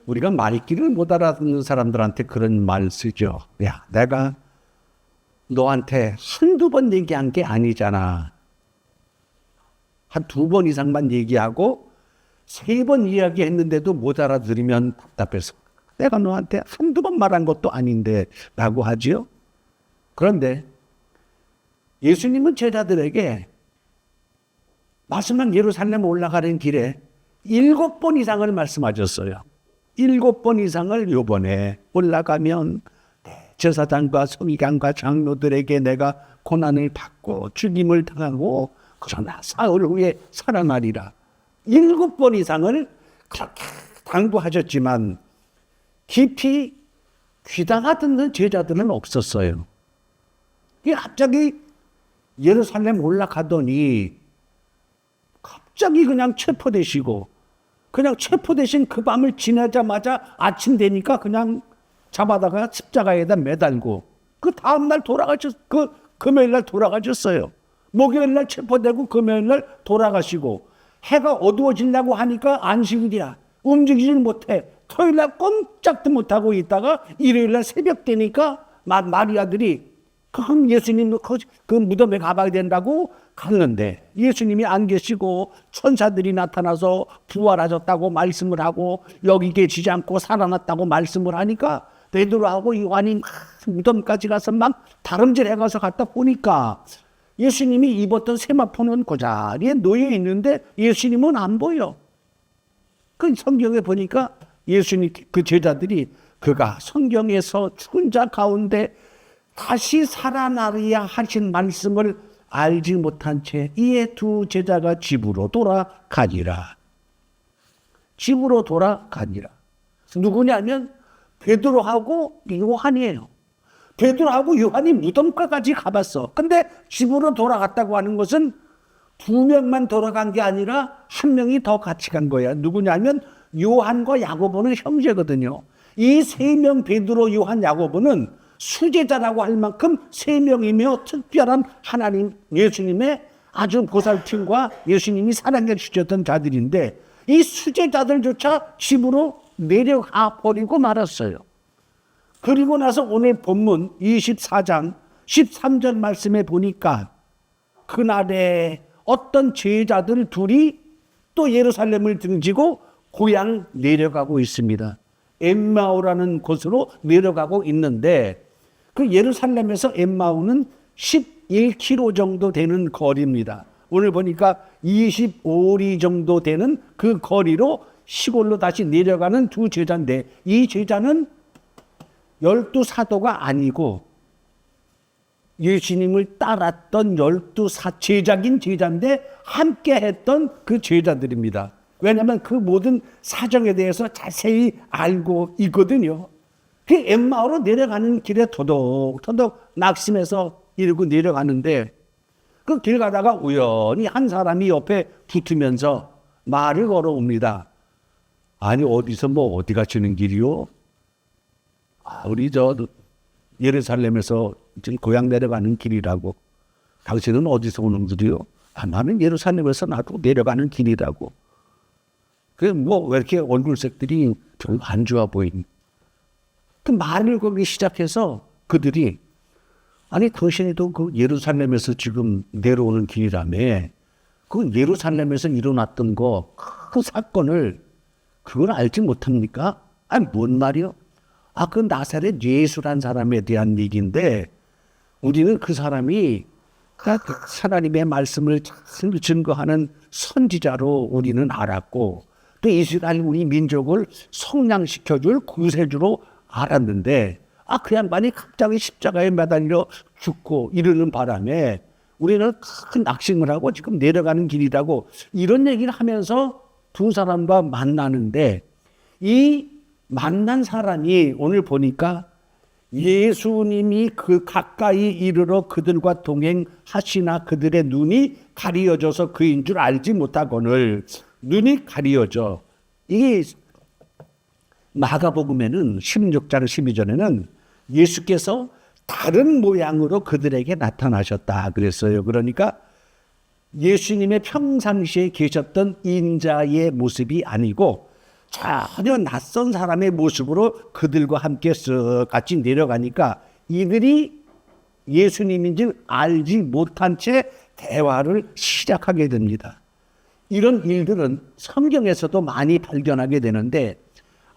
우리가 말귀를 못 알아듣는 사람들한테 그런 말 쓰죠. 야, 내가 너한테 한두 번 얘기한 게 아니잖아. 한 두 번 이상만 얘기하고 세 번 이야기했는데도 못 알아들으면 답답해서 내가 너한테 한두 번 말한 것도 아닌데 라고 하지요. 그런데 예수님은 제자들에게 마지막 예루살렘 올라가는 길에 7번 이상을 말씀하셨어요. 7번 이상을 요번에 올라가면 제사장과 서기관과 장로들에게 내가 고난을 받고 죽임을 당하고 그러나 사흘 후에 살아나리라. 7번 이상을 그렇게 당부하셨지만 깊이 귀담아 듣는 제자들은 없었어요. 갑자기 예루살렘 올라가더니 갑자기 그냥 체포되시고 그냥 체포되신 그 밤을 지나자마자 아침 되니까 그냥 잡아다가 십자가에다 매달고 그 다음날 그 금요일날 돌아가셨어요. 목요일날 체포되고 금요일날 돌아가시고 해가 어두워지려고 하니까 안식일이야. 움직이질 못해. 토요일날 꼼짝도 못하고 있다가 일요일날 새벽 되니까 마리아들이 그럼 예수님 그 무덤에 가봐야 된다고 갔는데 예수님이 안 계시고 천사들이 나타나서 부활하셨다고 말씀을 하고 여기 계시지 않고 살아났다고 말씀을 하니까 베드로하고 요한이 무덤까지 가서 막 다름질해 가서 갔다 보니까 예수님이 입었던 세마포는 그 자리에 놓여 있는데 예수님은 안 보여. 그 성경에 보니까 예수님 그 제자들이 그가 성경에서 죽은 자 가운데 다시 살아나리야 하신 말씀을 알지 못한 채 이에 두 제자가 집으로 돌아가니라. 집으로 돌아가니라. 누구냐면 베드로하고 요한이에요. 베드로하고 요한이 무덤가까지 가봤어. 근데 집으로 돌아갔다고 하는 것은 2명만 돌아간 게 아니라 1명이 더 같이 간 거야. 누구냐면 요한과 야고보는 형제거든요. 이 3명 베드로, 요한, 야고보는 수제자라고 할 만큼 3명이며 특별한 하나님 예수님의 아주 보살핌과 예수님이 사랑해 주셨던 자들인데 이 수제자들조차 집으로 내려가 버리고 말았어요. 그리고 나서 오늘 본문 24장 13절 말씀에 보니까 그날에 어떤 제자들 둘이 또 예루살렘을 등지고 고향 내려가고 있습니다. 엠마오라는 곳으로 내려가고 있는데 그 예루살렘에서 엠마오는 11km 정도 되는 거리입니다. 오늘 보니까 25리 정도 되는 그 거리로 시골로 다시 내려가는 두 제자인데 이 제자는 12사도가 아니고 예수님을 따랐던 12제자긴 제자인데 함께 했던 그 제자들입니다. 왜냐하면 그 모든 사정에 대해서 자세히 알고 있거든요. 그 엠마오로 내려가는 길에 토독토독 낙심해서 이러고 내려가는데 그 길 가다가 우연히 한 사람이 옆에 붙으면서 말을 걸어옵니다. 아니 어디서 어디 가시는 길이요? 우리 예루살렘에서 지금 고향 내려가는 길이라고. 당신은 어디서 오는 길이요? 나는 예루살렘에서 나도 내려가는 길이라고. 왜 이렇게 얼굴색들이 별로 안 좋아 보이니? 그 말을 걸기 시작해서 그들이 아니 당신이도 그 예루살렘에서 지금 내려오는 길이라며 그 예루살렘에서 일어났던 그 사건을 그걸 알지 못합니까? 아니 뭔 말이요? 그 나사렛 예수란 사람에 대한 얘기인데 우리는 그 사람이 하나님의 말씀을 잘 증거하는 선지자로 우리는 알았고 또 이스라엘 우리 민족을 성량시켜줄 구세주로 알았는데 그 양반이 갑자기 십자가에 매달려 죽고 이러는 바람에 우리는 큰 낙심을 하고 지금 내려가는 길이라고 이런 얘기를 하면서 두 사람과 만나는데 이 만난 사람이 오늘 보니까 예수님이 그 가까이 이르러 그들과 동행하시나 그들의 눈이 가리어져서 그인 줄 알지 못하거늘 눈이 가리어져. 이게 마가복음에는 16장 12절에는 예수께서 다른 모양으로 그들에게 나타나셨다 그랬어요. 그러니까 예수님의 평상시에 계셨던 인자의 모습이 아니고 전혀 낯선 사람의 모습으로 그들과 함께 쓱 같이 내려가니까 이들이 예수님인지 알지 못한 채 대화를 시작하게 됩니다. 이런 일들은 성경에서도 많이 발견하게 되는데,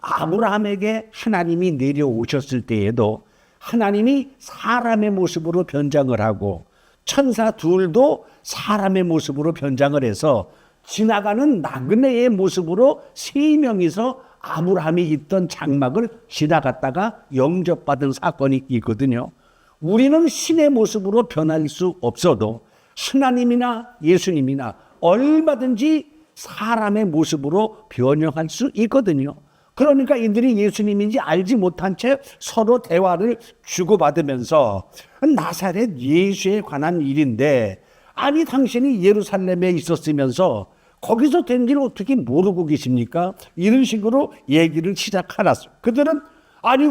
아브라함에게 하나님이 내려오셨을 때에도 하나님이 사람의 모습으로 변장을 하고 천사 둘도 사람의 모습으로 변장을 해서 지나가는 나그네의 모습으로 3명이서 아브라함이 있던 장막을 지나갔다가 영접받은 사건이 있거든요. 우리는 신의 모습으로 변할 수 없어도 하나님이나 예수님이나 얼마든지 사람의 모습으로 변형할 수 있거든요. 그러니까 이들이 예수님인지 알지 못한 채 서로 대화를 주고받으면서 나사렛 예수에 관한 일인데, 아니 당신이 예루살렘에 있었으면서 거기서 된 일을 어떻게 모르고 계십니까? 이런 식으로 얘기를 시작하았어요. 그들은 아니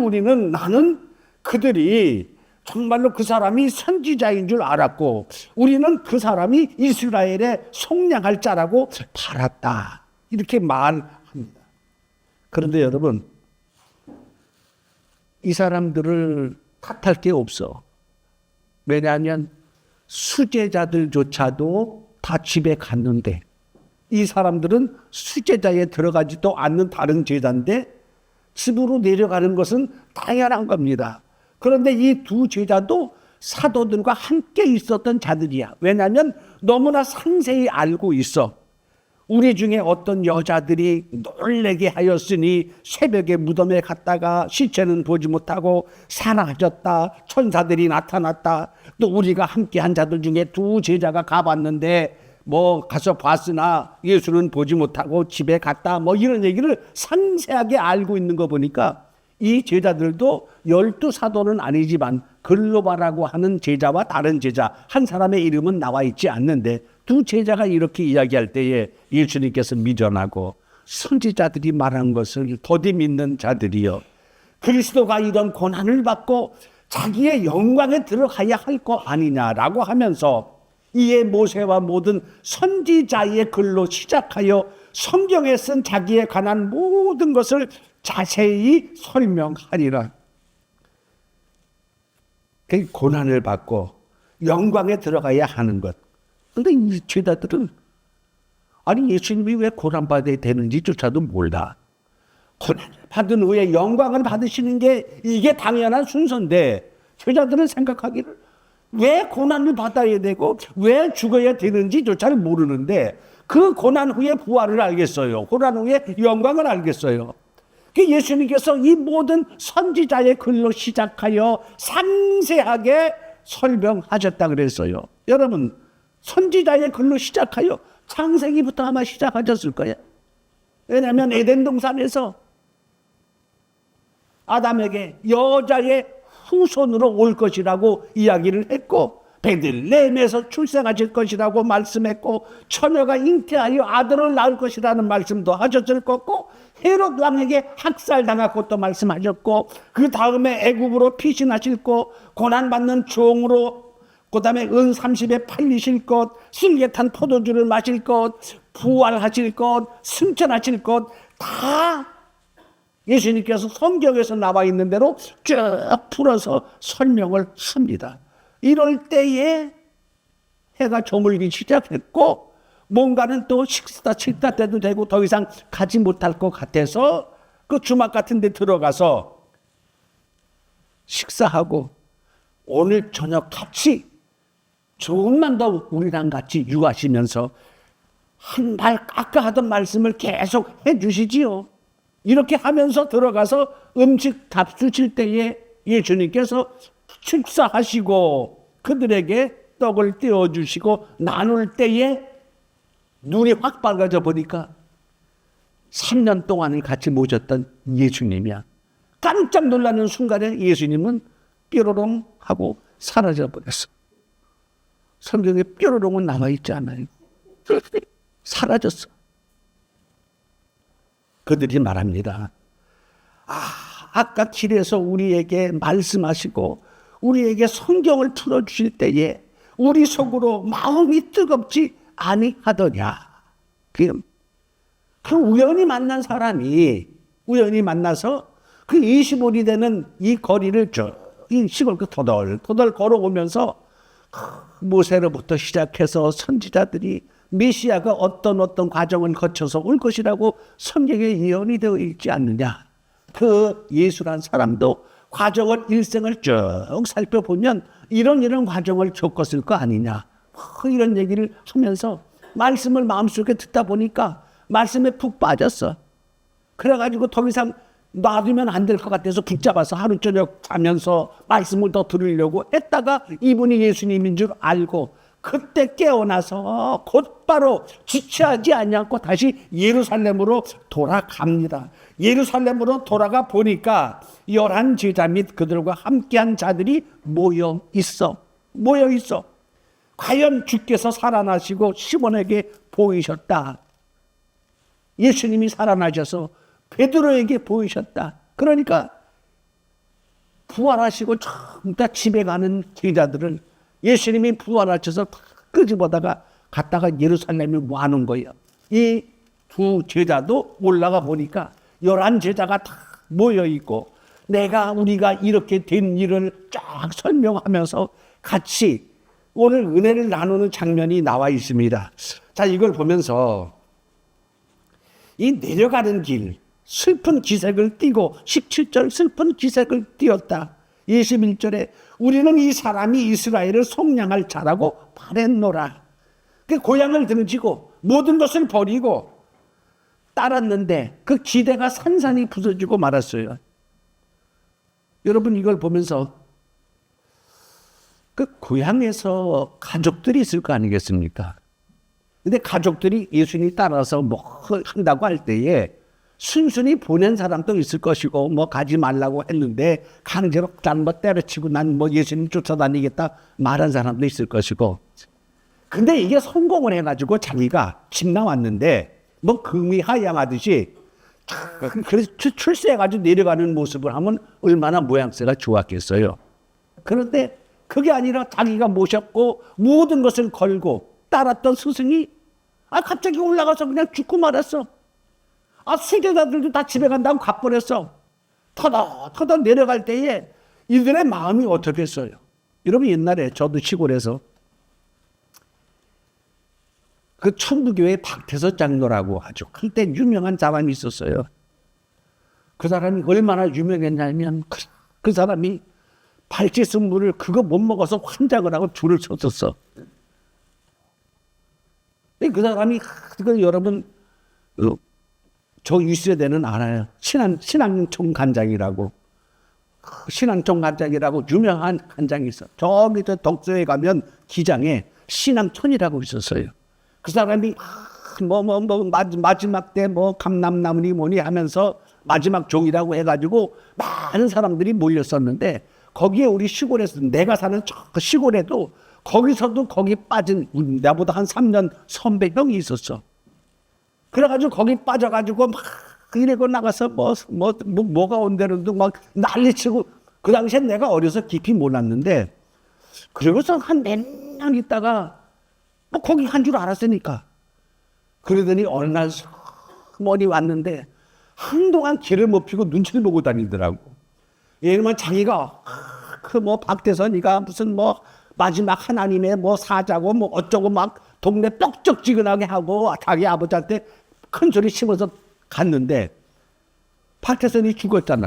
나는 그들이 정말로 그 사람이 선지자인 줄 알았고 우리는 그 사람이 이스라엘에 속량할 자라고 팔았다, 이렇게 말합니다. 그런데 여러분, 이 사람들을 탓할 게 없어. 왜냐하면 수제자들조차도 다 집에 갔는데 이 사람들은 수제자에 들어가지도 않는 다른 제자인데 집으로 내려가는 것은 당연한 겁니다. 그런데 이 두 제자도 사도들과 함께 있었던 자들이야. 왜냐하면 너무나 상세히 알고 있어. 우리 중에 어떤 여자들이 놀래게 하였으니 새벽에 무덤에 갔다가 시체는 보지 못하고 사라졌다. 천사들이 나타났다. 또 우리가 함께한 자들 중에 두 제자가 가봤는데 가서 봤으나 예수는 보지 못하고 집에 갔다. 이런 얘기를 상세하게 알고 있는 거 보니까 이 제자들도 12사도는 아니지만 글로바라고 하는 제자와 다른 제자 한 사람의 이름은 나와 있지 않는데 두 제자가 이렇게 이야기할 때에 예수님께서 미전하고 선지자들이 말한 것을 더디 믿는 자들이여, 그리스도가 이런 고난을 받고 자기의 영광에 들어가야 할 거 아니냐라고 하면서 이에 모세와 모든 선지자의 글로 시작하여 성경에 쓴 자기에 관한 모든 것을 자세히 설명하리라. 그 고난을 받고 영광에 들어가야 하는 것. 그런데 이 제자들은 아니 예수님이 왜 고난받아야 되는지조차도 몰라. 고난을 받은 후에 영광을 받으시는 게 이게 당연한 순서인데 제자들은 생각하기를 왜 고난을 받아야 되고 왜 죽어야 되는지조차를 모르는데 그 고난 후에 부활을 알겠어요. 고난 후에 영광을 알겠어요. 그 예수님께서 이 모든 선지자의 글로 시작하여 상세하게 설명하셨다 그랬어요. 여러분, 선지자의 글로 시작하여 창세기부터 아마 시작하셨을 거예요. 왜냐하면 에덴 동산에서 아담에게 여자의 후손으로 올 것이라고 이야기를 했고 베들레헴에서 출생하실 것이라고 말씀했고 처녀가 잉태하여 아들을 낳을 것이라는 말씀도 하셨을 거고 헤롯 왕에게 학살당하고 또 말씀하셨고 그 다음에 애굽으로 피신하실 것, 고난받는 종으로 그 다음에 은 30에 팔리실 것, 슬개탄 포도주를 마실 것, 부활하실 것, 승천하실 것 다 예수님께서 성경에서 나와 있는 대로 쭉 풀어서 설명을 합니다. 이럴 때에 해가 저물기 시작했고 뭔가는 또 식사 때도 되고 더 이상 가지 못할 것 같아서 그 주막 같은 데 들어가서 식사하고 오늘 저녁 같이 조금만 더 우리랑 같이 유하시면서 한 발 아까 하던 말씀을 계속 해주시지요. 이렇게 하면서 들어가서 음식 잡수실 때에 예수님께서 식사하시고 그들에게 떡을 떼어주시고 나눌 때에 눈이 확 밝아져 보니까 3년 동안을 같이 모셨던 예수님이야. 깜짝 놀라는 순간에 예수님은 뾰로롱 하고 사라져 버렸어. 성경에 뾰로롱은 나와 있지 않아요. 사라졌어. 그들이 말합니다. 아까 길에서 우리에게 말씀하시고 우리에게 성경을 풀어주실 때에 우리 속으로 마음이 뜨겁지 아니하더냐. 그 우연히 만난 사람이 우연히 만나서 그 20원이 되는 이 거리를 이 시골 그 터덜터덜 걸어오면서 모세로부터 시작해서 선지자들이 메시아가 어떤 과정을 거쳐서 올 것이라고 성경에 예언이 되어 있지 않느냐. 그 예수란 사람도 과정을 일생을 쭉 살펴보면 이런 과정을 겪었을 거 아니냐. 이런 얘기를 하면서 말씀을 마음속에 듣다 보니까 말씀에 푹 빠졌어. 그래가지고 더 이상 놔두면 안 될 것 같아서 붙잡아서 하루 저녁 자면서 말씀을 더 들으려고 했다가 이분이 예수님인 줄 알고 그때 깨어나서 곧바로 지체하지 않고 다시 예루살렘으로 돌아갑니다. 예루살렘으로 돌아가 보니까 11 제자 및 그들과 함께한 자들이 모여 있어. 과연 주께서 살아나시고 시몬에게 보이셨다. 예수님이 살아나셔서 베드로에게 보이셨다. 그러니까 부활하시고 전부 다 집에 가는 제자들을 예수님이 부활하셔서 끄집어다가 갔다가 예루살렘에 모아놓은 거예요. 이 두 제자도 올라가 보니까 11 제자가 다 모여있고 우리가 이렇게 된 일을 쫙 설명하면서 같이 오늘 은혜를 나누는 장면이 나와 있습니다. 자, 이걸 보면서 이 내려가는 길 슬픈 기색을 띠고 17절 슬픈 기색을 띠었다. 21절에 우리는 이 사람이 이스라엘을 속량할 자라고 바랬노라. 그 고향을 등지고 모든 것을 버리고 따랐는데 그 기대가 산산이 부서지고 말았어요. 여러분 이걸 보면서 그 고향에서 가족들이 있을 거 아니겠습니까? 근데 가족들이 예수님 따라서 뭐 한다고 할 때에 순순히 보낸 사람도 있을 것이고 뭐 가지 말라고 했는데 강제로 잘못 때려치고 난 뭐 예수님 쫓아다니겠다 말한 사람도 있을 것이고 근데 이게 성공을 해가지고 자기가 집 나왔는데 뭐 금이 하향하듯이 그래서 출세해가지고 내려가는 모습을 하면 얼마나 모양새가 좋았겠어요. 그런데 그게 아니라 자기가 모셨고 모든 것을 걸고 따랐던 스승이 갑자기 올라가서 그냥 죽고 말았어. 세계자들도 다 집에 간다고 가버렸어. 터덜 내려갈 때에 이들의 마음이 어떻겠어요? 여러분 옛날에 저도 시골에서 그 천부교회 박태서 장로라고 하죠. 그때 유명한 사람이 있었어요. 그 사람이 얼마나 유명했냐면 그 사람이 발치순물을 그거 못 먹어서 환장을 하고 줄을 섰었어. 그 사람이 여러분 저 유세대는 알아요. 신앙총 간장이라고 유명한 간장이 있어. 저기 저 덕소에 가면 기장에 신앙촌이라고 있었어요. 그 사람이 마지막 때 뭐 감남나무니 뭐니 하면서 마지막 종이라고 해가지고 많은 사람들이 몰렸었는데 거기에 우리 시골에서 내가 사는 저 시골에도 거기서도 거기 빠진 나보다 한 3년 선배 형이 있었어. 그래가지고 거기 빠져가지고 막 이래고 나가서 뭐가 온다는데 막 난리치고 그 당시엔 내가 어려서 깊이 몰랐는데 그러고서 한 몇 년 있다가 거기 한 줄 알았으니까 그러더니 어느 날 머리 왔는데 한동안 길을 못 피고 눈치를 보고 다니더라고. 얘는 자기가 박대선이가 무슨 마지막 하나님의 사자고 어쩌고 막 동네 뻑적지근하게 하고 자기 아버지한테 큰 소리 치면서 갔는데 박태선이 죽었잖아.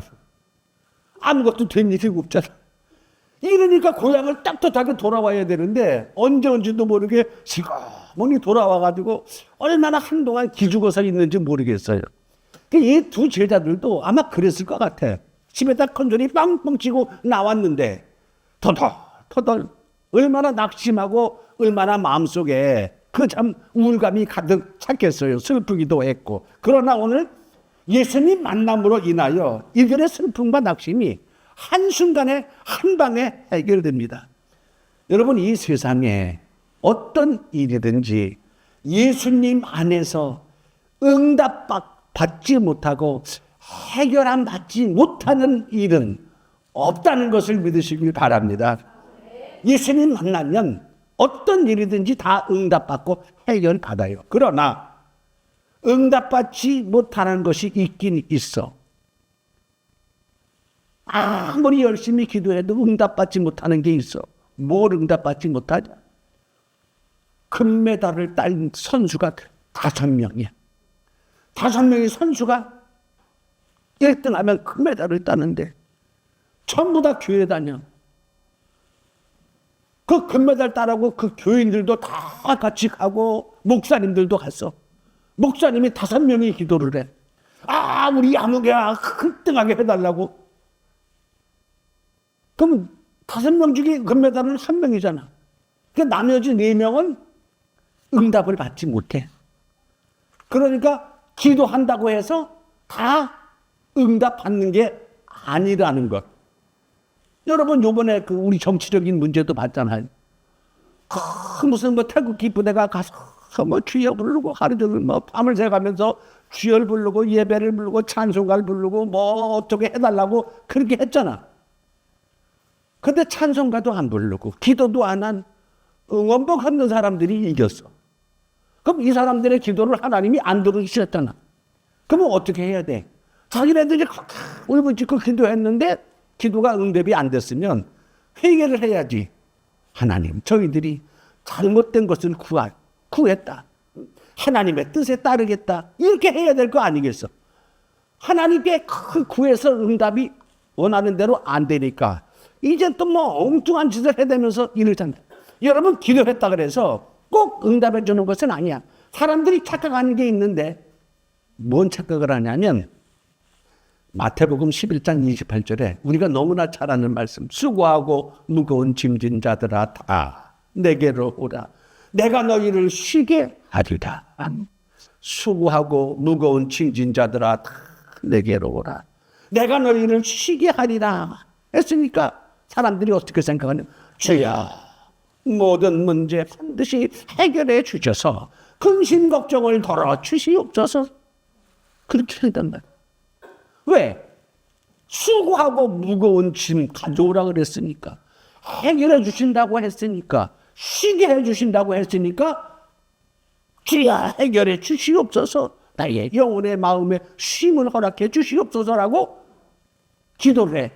아무것도 된 일이 없잖아. 이러니까 고향을 떳떳하게 돌아와야 되는데 언제인지도 모르게 시커머니 돌아와가지고 얼마나 한동안 기죽어서 있는지 모르겠어요. 이 두 제자들도 아마 그랬을 것 같아. 집에다 큰 소리 빵빵 치고 나왔는데 터덜 얼마나 낙심하고 얼마나 마음속에 참 우울감이 가득 찼겠어요. 슬프기도 했고. 그러나 오늘 예수님 만남으로 인하여 이들의 슬픔과 낙심이 한순간에 한방에 해결됩니다. 여러분 이 세상에 어떤 일이든지 예수님 안에서 응답받지 못하고 해결안 받지 못하는 일은 없다는 것을 믿으시길 바랍니다. 예수님 만나면 어떤 일이든지 다 응답받고 해결받아요. 그러나 응답받지 못하는 것이 있긴 있어. 아무리 열심히 기도해도 응답받지 못하는 게 있어. 뭘 응답받지 못하냐? 금메달을 딴 선수가 5명이야. 5명의 선수가 1등하면 금메달을 따는데 전부 다 교회 다녀. 그 금메달 따라고 그 교인들도 다 같이 가고 목사님들도 갔어. 목사님이 5명이 기도를 해. 우리 아무개야 1등하게 해달라고. 그럼 5명 중에 금메달은 1명이잖아. 그 나머지 4명은 응답을 받지 못해. 그러니까 기도한다고 해서 다 응답 받는 게 아니라는 것. 여러분 요번에 그 우리 정치적인 문제도 봤잖아요. 무슨 태국 기부대가 가서 주여 부르고 하루 종일 밤을 새가면서 주여를 부르고 예배를 부르고 찬송가를 부르고 어떻게 해달라고 그렇게 했잖아. 근데 찬송가도 안 부르고 기도도 안 한 응원복 없는 사람들이 이겼어. 그럼 이 사람들의 기도를 하나님이 안 들으셨잖아. 그러면 어떻게 해야 돼? 자기네들이 울부짖고 기도했는데 기도가 응답이 안 됐으면 회개를 해야지. 하나님, 저희들이 잘못된 것을 구했다. 하나님의 뜻에 따르겠다. 이렇게 해야 될 거 아니겠어? 하나님께 구해서 응답이 원하는 대로 안 되니까 이제 또 엉뚱한 짓을 해대면서 이러잖아요. 여러분 기도했다 그래서 꼭 응답해 주는 것은 아니야. 사람들이 착각하는 게 있는데 뭔 착각을 하냐면 마태복음 11장 28절에 우리가 너무나 잘 아는 말씀, 수고하고 무거운 짐진 자들아 다 내게로 오라. 내가 너희를 쉬게 하리라. 수고하고 무거운 짐진 자들아 다 내게로 오라. 내가 너희를 쉬게 하리라 했으니까 사람들이 어떻게 생각하냐면 주야 모든 문제 반드시 해결해 주셔서 근심 걱정을 덜어 주시옵소서. 그렇게 한단 말이야. 왜? 수고하고 무거운 짐 가져오라 그랬으니까, 해결해 주신다고 했으니까, 쉬게 해 주신다고 했으니까 주야 해결해 주시옵소서. 나의 영혼의 마음에 쉼을 허락해 주시옵소서라고 기도를 해.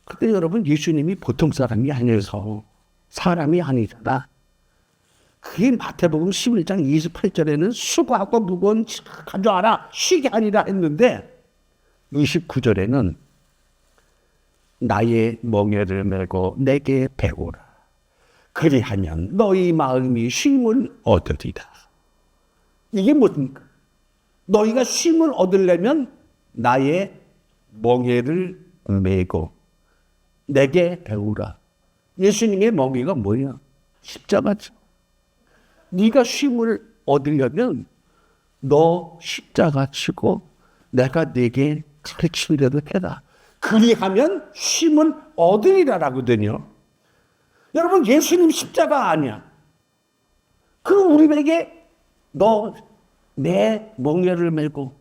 근데 여러분 예수님이 보통 사람이 아니어서 사람이 아니잖아. 그게 마태복음 11장 28절에는 수고하고 무거운 짐 가져와라 쉬게 하리라 했는데 29절에는 나의 멍에를 메고 내게 배우라. 그리하면 너희 마음이 쉼을 얻으리라. 이게 뭡니까? 너희가 쉼을 얻으려면 나의 멍에를 메고 내게 배우라. 예수님의 멍에가 뭐야? 십자가죠. 네가 쉼을 얻으려면 너 십자가 치고 내가 네게 가르치는 대로 해라. 그리하면 쉼을 얻으리라라거든요. 여러분 예수님 십자가 아니야. 그 우리에게 너 내 멍에를 메고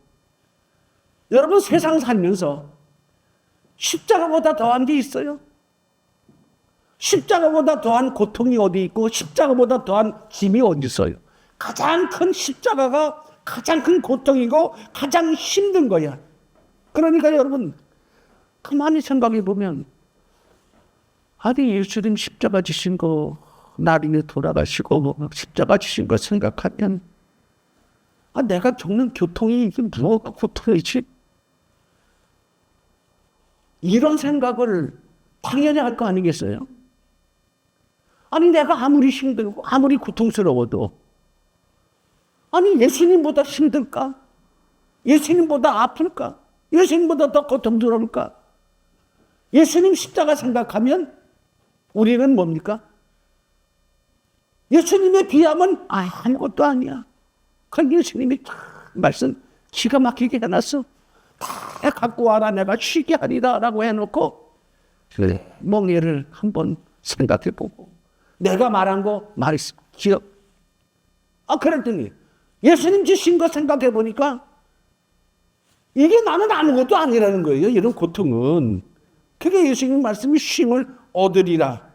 여러분 세상 살면서 십자가보다 더한 게 있어요? 십자가보다 더한 고통이 어디 있고 십자가보다 더한 짐이 어디 있어요? 가장 큰 십자가가 가장 큰 고통이고 가장 힘든 거야. 그러니까 여러분 가만히 생각해 보면 아니 예수님 십자가 지신 거 날 위해 돌아가시고 십자가 지신 거 생각하면 내가 겪는 고통이 이게 뭐가 고통이지? 이런 생각을 당연히 할 거 아니겠어요? 아니 내가 아무리 힘들고 아무리 고통스러워도 아니 예수님보다 힘들까? 예수님보다 아플까? 예수님보다 더 고통스러울까? 예수님 십자가 생각하면 우리는 뭡니까? 예수님에 비하면 아무것도 아니야. 그 예수님이 말씀 기가 막히게 해놨어. 다 갖고 와라 내가 쉬게 하리라 라고 해놓고 그래 멍에를 한번 생각해보고 내가 말한 거 기억 그랬더니 예수님 주신 거 생각해보니까 이게 나는 아무것도 아니라는 거예요. 이런 고통은. 그게 예수님 말씀이 쉼을 얻으리라.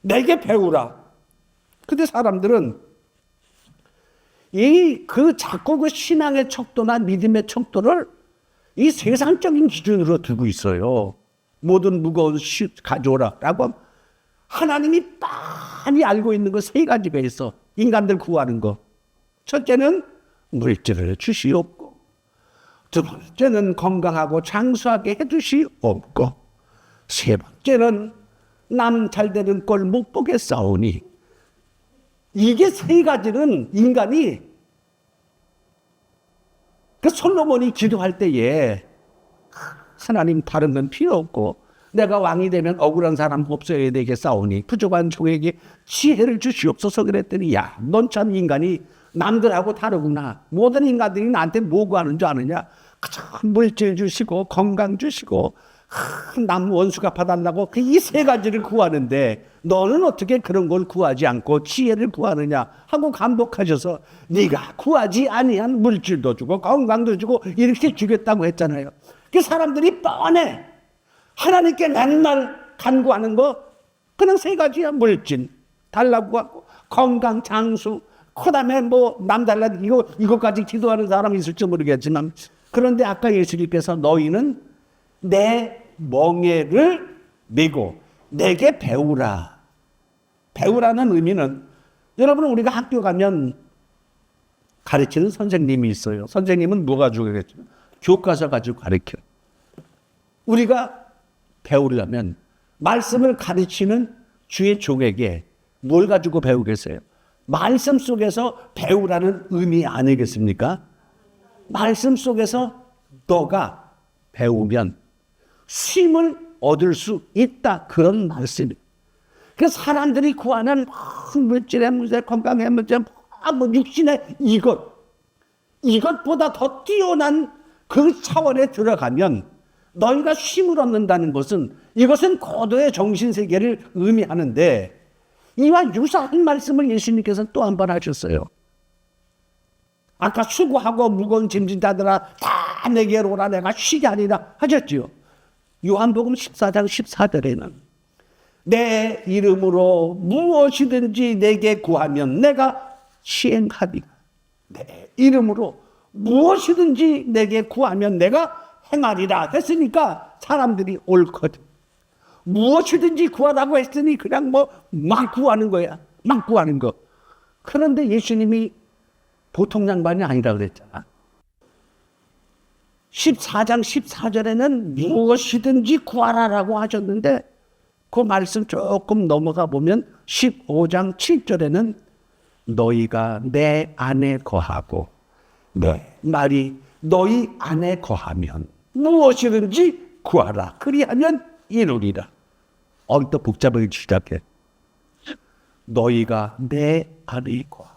내게 배우라. 근데 사람들은 자꾸 그 신앙의 척도나 믿음의 척도를 이 세상적인 기준으로 두고 있어요. 모든 무거운 가져오라 라고 하면 하나님이 빤히 알고 있는 거 세 가지가 있어. 인간들 구하는 거. 첫째는 물질을 주시옵고, 두 번째는 건강하고 장수하게 해주시옵고, 세 번째는 남 잘되는 꼴 못 보게 싸우니. 이게 세 가지는 인간이 그 솔로몬이 기도할 때에 하나님 다른 건 필요 없고 내가 왕이 되면 억울한 사람 없어야 되게 싸우니 부족한 종에게 지혜를 주시옵소서 그랬더니 야, 넌 참 인간이 남들하고 다르구나. 모든 인간들이 나한테 뭐 구하는 줄 아느냐. 그저 물질 주시고 건강 주시고 남 원수가 봐달라고 이 세 가지를 구하는데 너는 어떻게 그런 걸 구하지 않고 지혜를 구하느냐 하고 감독하셔서 네가 구하지 아니한 물질도 주고 건강도 주고 이렇게 주겠다고 했잖아요. 그 사람들이 뻔해. 하나님께 맨날 간구하는 거 그냥 세 가지야. 물질 달라고 하고 건강 장수 그다음에 뭐 남 달라 이거까지 기도하는 사람이 있을지 모르겠지만 그런데 아까 예수님께서 너희는 내 멍에를 메고 내게 배우라. 배우라는 의미는 여러분 우리가 학교 가면 가르치는 선생님이 있어요. 선생님은 뭐 가지고 가르쳐? 교과서 가지고 가르쳐. 우리가 배우려면 말씀을 가르치는 주의 종에게 뭘 가지고 배우겠어요? 말씀 속에서 배우라는 의미 아니겠습니까? 말씀 속에서 너가 배우면 쉼을 얻을 수 있다. 그런 말씀이에요. 그 사람들이 구하는 물질의 문제, 건강의 문제, 뭐 육신의 이것보다 더 뛰어난 그 차원에 들어가면 너희가 쉼을 얻는다는 것은 이것은 고도의 정신세계를 의미하는데 이와 유사한 말씀을 예수님께서는 또 한 번 하셨어요. 아까 수고하고 무거운 짐진 자들아 다 내게로 오라 내가 쉬게 하리라 하셨지요. 요한복음 14장 14절에는 내 이름으로 무엇이든지 내게 구하면 내가 시행하리라. 내 이름으로 무엇이든지 내게 구하면 내가 행하리라 했으니까 사람들이 옳거든. 무엇이든지 구하라고 했으니 그냥 막 구하는 거야. 막 구하는 거. 그런데 예수님이 보통 양반이 아니라 그랬잖아. 14장 14절에는 무엇이든지 구하라라고 하셨는데 그 말씀 조금 넘어가 보면 15장 7절에는 너희가 내 안에 거하고 내 말이 너희 안에 거하면 무엇이든지 구하라. 그리하면 이루리라. 또 복잡하게 시작해. 너희가 내 안에 거하고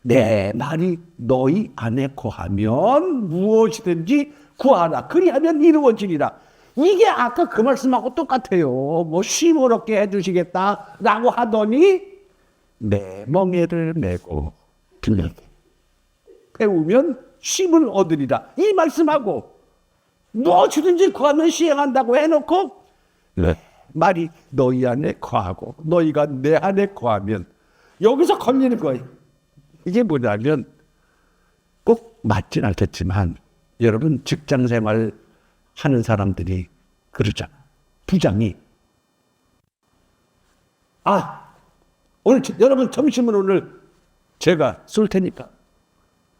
내 말이 너희 안에 거하면 무엇이든지 구하라. 그리하면 이루어지리라. 이게 아까 그 말씀하고 똑같아요. 쉼을 얻게 해주시겠다라고 하더니 내 멍에를 메고 배우면 쉼을 얻으리라. 이 말씀하고 무엇이든지 구하면 시행한다고 해놓고 말이 너희 안에 거하고 너희가 내 안에 거하면 여기서 걸리는 거예요. 이게 뭐냐면 꼭 맞진 않겠지만 여러분 직장생활 하는 사람들이 그러잖아. 부장이 오늘 여러분 점심은 오늘 제가 쏠 테니까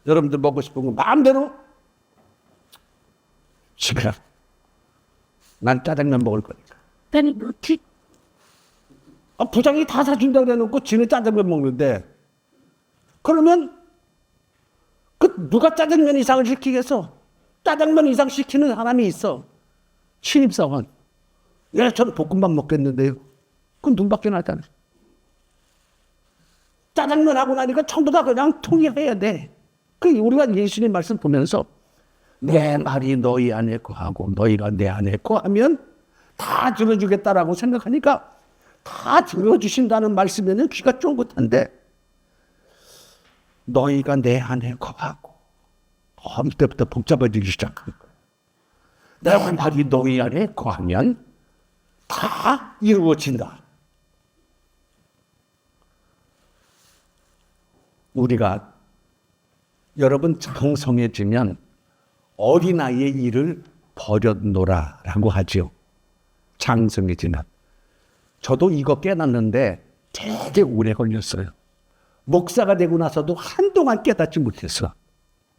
여러분들 먹고 싶은 거 마음대로 지금 난 짜장면 먹을 거니까. 부장이 다 사준다 그래놓고 지는 짜장면 먹는데 그러면 누가 짜장면 이상을 시키겠어? 짜장면 이상 시키는 사람이 있어. 신입사원. 저는 볶음밥 먹겠는데요. 그건 눈밖에 나잖아. 짜장면 하고 나니까 전부 다 그냥 통일해야 돼. 우리가 예수님 말씀 보면서 내 말이 너희 안에 거하고 너희가 내 안에 거하면 다 들어주겠다라고 생각하니까 다 들어주신다는 말씀에는 귀가 쫑긋한데 너희가 내 안에 거하고 그때부터 복잡해지기 시작한 거예요. 내 말이 너희 안에 거하면 다 이루어진다. 우리가 여러분 장성해지면 어린아이의 일을 버려놓으라라고 하지요. 장성해지면. 저도 이거 깨닫는데 되게 오래 걸렸어요. 목사가 되고 나서도 한동안 깨닫지 못했어.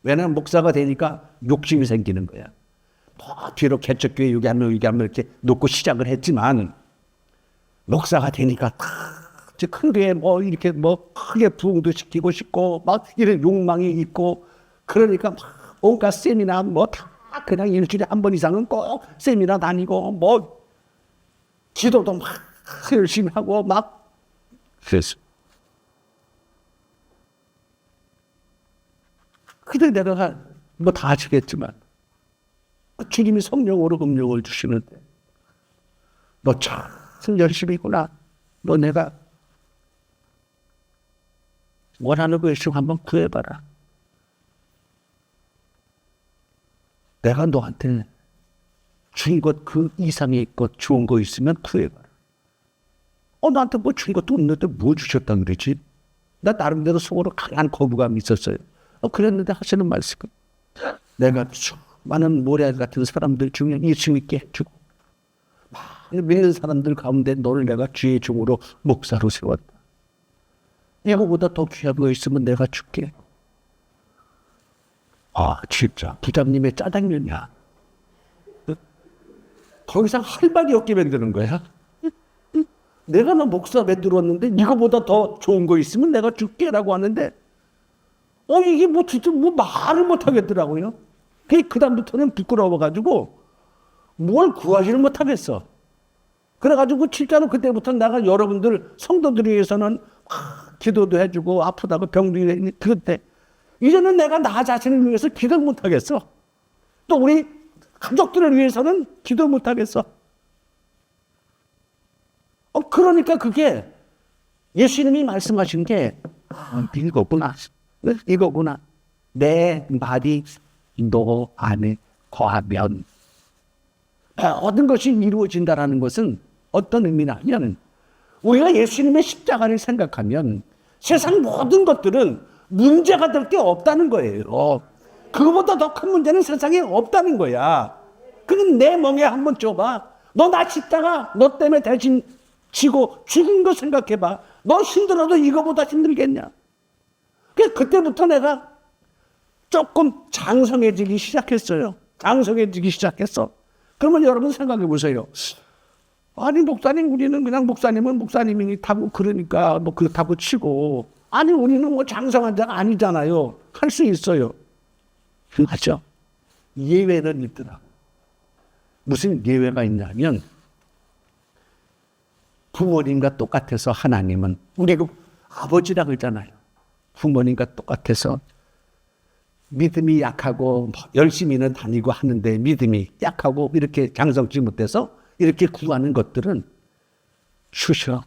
왜냐하면 목사가 되니까 욕심이 생기는 거야. 뭐 뒤로 개척교회 여기 하면 이렇게 놓고 시작을 했지만 목사가 되니까 큰 교회 뭐 이렇게 뭐 크게 부흥도 시키고 싶고 막 이런 욕망이 있고 그러니까 막 온갖 세미나 뭐 다 그냥 일주일에 한 번 이상은 꼭 세미나 다니고 뭐 기도도 막 열심히 하고 막 그랬어. 그때 내가 뭐 다 아시겠지만 주님이 성령으로 음력을 주시는데 너 참 열심히구나. 너 내가 원하는 거 있으면 한번 구해봐라. 내가 너한테 준 것 그 이상의 것 좋은 거 있으면 구해봐라. 나한테 뭐 준 것도 없는데 뭐 주셨다 그러지? 나 나름대로 속으로 강한 거부감이 있었어요. 그랬는데 하시는 말씀. 내가 많은 모래 같은 사람들 중에 예수 있게 해주고 많은 사람들 가운데 너를 내가 주의 종으로 목사로 세웠다. 이거보다 더 귀한 거 있으면 내가 줄게. 진짜 부장님의 짜장면이야. 더 이상 할 말이 없게 만드는 거야. 내가 너 목사 만들었는데 이거보다 더 좋은 거 있으면 내가 줄게라고 하는데 이게 뭐 진짜 뭐 말을 못 하겠더라고요. 그 다음부터는 부끄러워가지고 뭘 구하지를 못하겠어. 그래가지고 진짜로 그때부터 내가 여러분들 성도들 위해서는 기도도 해주고 아프다고 병들이 그때 이제는 내가 나 자신을 위해서 기도 못하겠어. 또 우리 가족들을 위해서는 기도 못하겠어. 그러니까 그게 예수님이 말씀하신 게 이거구나. 내 말이 너 안에 거하면 얻은 것이 이루어진다라는 것은 어떤 의미냐면 우리가 예수님의 십자가를 생각하면 세상 모든 것들은 문제가 될 게 없다는 거예요. 그거보다 더 큰 문제는 세상에 없다는 거야. 그건 내 멍에 한번 줘봐. 너 나 십자가 너 때문에 대신 지고 죽은 거 생각해봐. 너 힘들어도 이거보다 힘들겠냐. 그때부터 내가 조금 장성해지기 시작했어요. 장성해지기 시작했어. 그러면 여러분 생각해 보세요. 아니 목사님 우리는 그냥 목사님은 목사님이 타고 그러니까 뭐 그렇다고 치고 아니 우리는 뭐 장성한 자가 아니잖아요. 할 수 있어요. 맞죠? 예외는 있더라. 무슨 예외가 있냐면 부모님과 똑같아서 하나님은 우리 아버지라 그러잖아요. 부모님과 똑같아서 믿음이 약하고 열심히는 다니고 하는데 믿음이 약하고 이렇게 장성치 못해서 이렇게 구하는 것들은 주셔.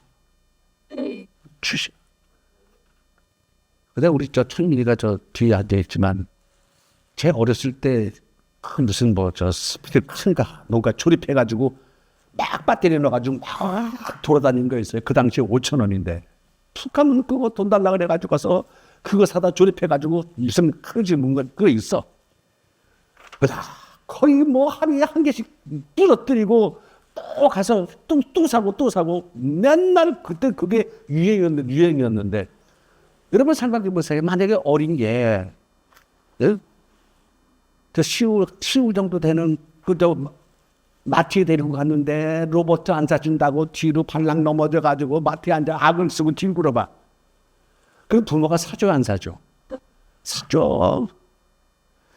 근데 우리 천민이가 뒤에 앉아있지만 제 어렸을 때 무슨 스피드인가 뭔가 조립해가지고 막 배터리 넣어가지고 막 돌아다니는 거 있어요. 그 당시에 5,000원인데 툭 하면 그거 돈 달라 그래가지고 가서 그거 사다 조립해가지고 무슨 크지 뭔가 그거 있어. 거의 뭐 하루에 한 개씩 부러뜨리고 또 가서 또 사고 맨날 그때 그게 유행이었는데 여러분 생각해 보세요. 만약에 어린 게 시우 정도 되는 마트에 데리고 갔는데 로봇 안 사준다고 뒤로 발랑 넘어져가지고 마트에 앉아 악을 쓰고 뒹굴어봐. 그 부모가 사줘 안 사줘? 사줘.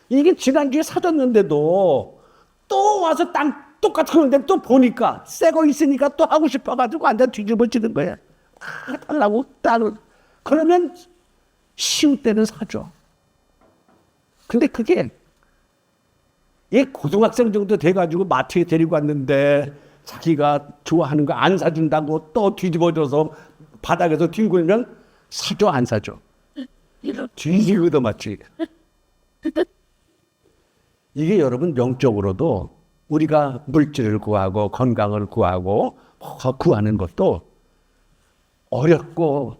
이게 지난주에 사줬는데도 또 와서 똑같은 건데 또 보니까 새 거 있으니까 또 하고 싶어가지고 앉아 뒤집어지는 거야. 달라고 딸을. 그러면 시우 때는 사줘. 근데 그게 얘 고등학생 정도 돼가지고 마트에 데리고 왔는데 자기가 좋아하는 거 안 사준다고 또 뒤집어져서 바닥에서 뒹굴면 사줘 안 사줘? 뒤지고도 맞지. 이게 여러분 영적으로도 우리가 물질을 구하고 건강을 구하고 구하는 것도 어렵고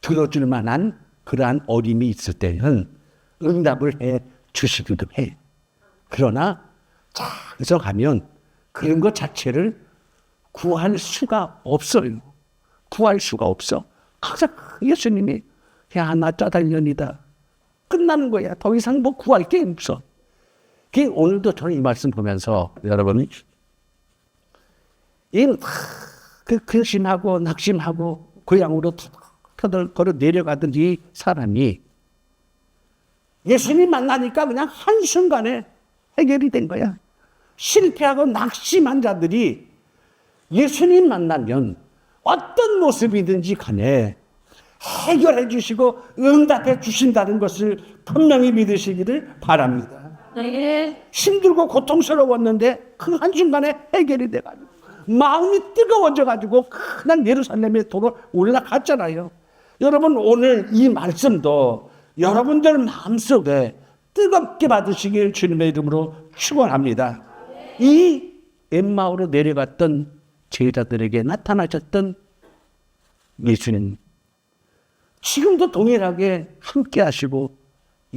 들어줄 만한 그러한 어림이 있을 때는 응답을 해 주시기도 해. 그러나 그래서 가면 그런 것 자체를 구할 수가 없어요. 구할 수가 없어. 항상 예수님이 야, 나 짜달년이다. 끝나는 거야. 더 이상 뭐 구할 게 없어. 오늘도 저는 이 말씀 보면서 여러분 근심하고 낙심하고 고향으로 터덜거려 내려가던 이 사람이 예수님 만나니까 그냥 한순간에 해결이 된 거야. 실패하고 낙심한 자들이 예수님 만나면 어떤 모습이든지 간에 해결해 주시고 응답해 주신다는 것을 분명히 믿으시기를 바랍니다. 힘들고 고통스러웠는데 그 한순간에 해결이 돼가지고 마음이 뜨거워져가지고 그냥 예루살렘에 도로 올라갔잖아요. 여러분 오늘 이 말씀도 여러분들 마음속에 뜨겁게 받으시길 주님의 이름으로 축원합니다. 이 엠마오로 내려갔던 제자들에게 나타나셨던 예수님 지금도 동일하게 함께 하시고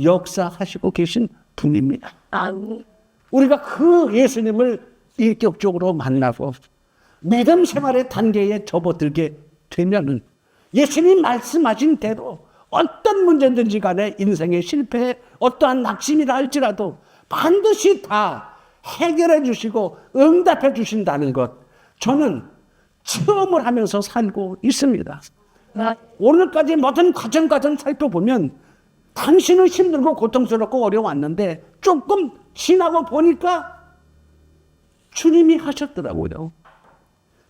역사하시고 계신 분입니다. 우리가 그 예수님을 인격적으로 만나고 믿음 생활의 단계에 접어들게 되면은 예수님 말씀하신 대로 어떤 문제든지 간에 인생의 실패에 어떠한 낙심이라 할지라도 반드시 다 해결해 주시고 응답해 주신다는 것 저는 체험을 하면서 살고 있습니다. 오늘까지 모든 과정 살펴보면 당신은 힘들고 고통스럽고 어려웠는데 조금 지나고 보니까 주님이 하셨더라고요.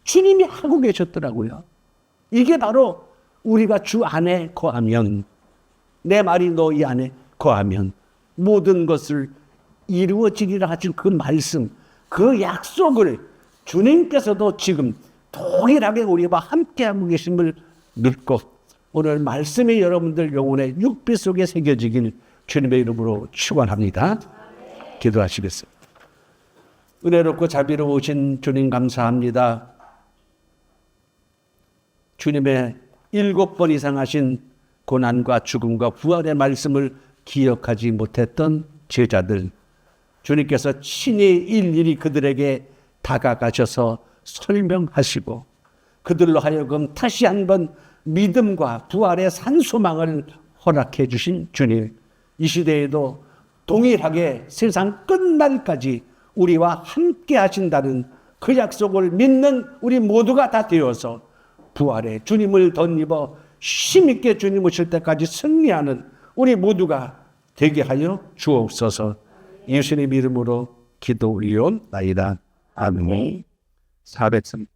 주님이 하고 계셨더라고요. 이게 바로 우리가 주 안에 거하면 내 말이 너희 안에 거하면 모든 것을 이루어지리라 하신 그 말씀 그 약속을 주님께서도 지금 동일하게 우리와 함께하고 계심을 믿고 오늘 말씀이 여러분들 영혼의 육비 속에 새겨지길 주님의 이름으로 축원합니다. 기도하시겠습니다. 은혜롭고 자비로우신 주님 감사합니다. 주님의 7번 이상 하신 고난과 죽음과 부활의 말씀을 기억하지 못했던 제자들 주님께서 친히 일일이 그들에게 다가가셔서 설명하시고 그들로 하여금 다시 한번 믿음과 부활의 산소망을 허락해 주신 주님 이 시대에도 동일하게 세상 끝날까지 우리와 함께 하신다는 그 약속을 믿는 우리 모두가 다 되어서 부활의 주님을 덧입어 힘있게 주님 오실 때까지 승리하는 우리 모두가 되게 하여 주옵소서. 예수님 이름으로 기도 올리옵나이다. 아멘. 403